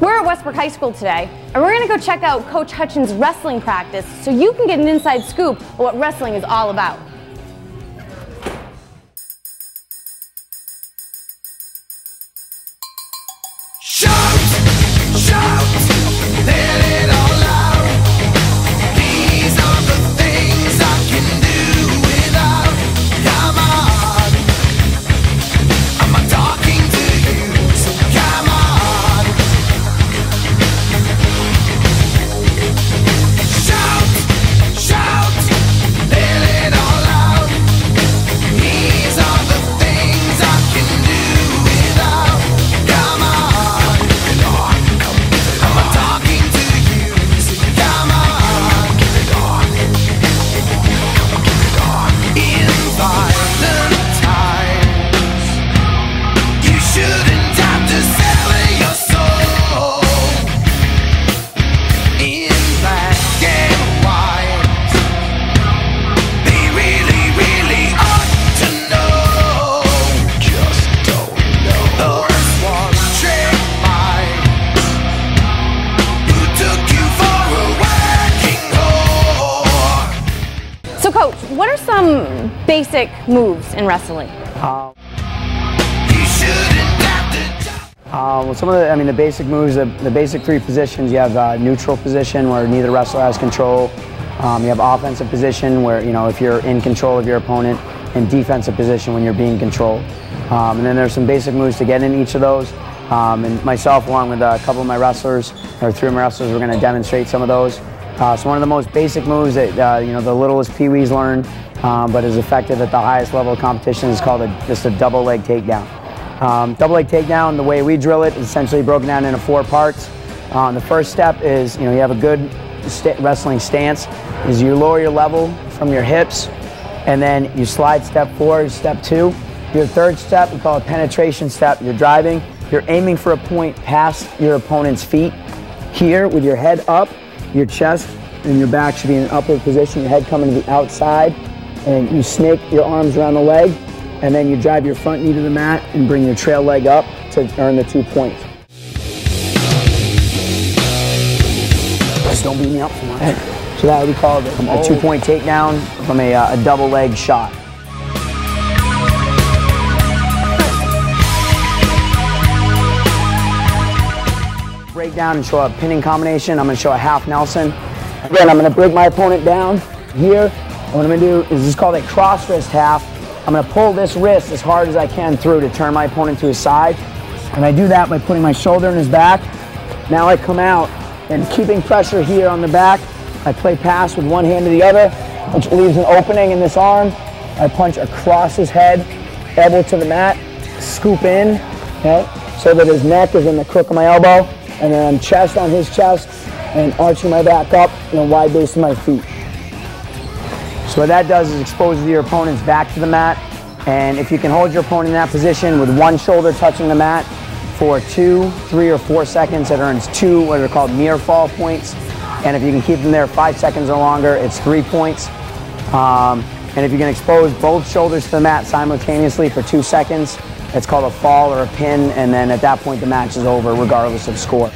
We're at Westbrook High School today, and we're going to go check out Coach Hutchins' wrestling practice so you can get an inside scoop of what wrestling is all about. Shout, let it all out. These are the things I can do without. Come on, I'm talking to you, so come on. Shout, let it all out. These are the things I can do without. Come on. Coach, what are some basic moves in wrestling? Well, some of the basic moves, the basic three positions, you have neutral position where neither wrestler has control. You have offensive position where, if you're in control of your opponent, and defensive position when you're being controlled. And then there's some basic moves to get in each of those. And myself, along with a couple of my wrestlers, or three of my wrestlers, we're going to demonstrate some of those. So one of the most basic moves that the littlest peewees learn, but is effective at the highest level of competition, is called just a double leg takedown. Double leg takedown, the way we drill it, is essentially broken down into 4 parts. The first step is, you have a good wrestling stance, is you lower your level from your hips, and then you slide step forward, step 2. Your third step, we call it penetration step. You're driving, you're aiming for a point past your opponent's feet. Here, with your head up, your chest and your back should be in an upward position, your head coming to the outside, and you snake your arms around the leg, and then you drive your front knee to the mat and bring your trail leg up to earn the 2 points. Just don't beat me up so much. So that would be called a 2-point takedown from a double leg shot. Break down and show a pinning combination. I'm going to show a half Nelson. Again, I'm going to break my opponent down here. What I'm going to do is, this is called a cross wrist half. I'm going to pull this wrist as hard as I can through to turn my opponent to his side. And I do that by putting my shoulder in his back. Now I come out and, keeping pressure here on the back, I play pass with one hand to the other, which leaves an opening in this arm. I punch across his head, elbow to the mat, scoop in, okay, so that his neck is in the crook of my elbow. And then I'm chest on his chest and arching my back up and a wide base of my feet. So what that does is exposes your opponent's back to the mat, and if you can hold your opponent in that position with one shoulder touching the mat for 2, 3, or 4 seconds, it earns 2 what are called near fall points. And if you can keep them there 5 seconds or longer, it's 3 points. And if you can expose both shoulders to the mat simultaneously for 2 seconds, it's called a fall or a pin, and then at that point the match is over regardless of score.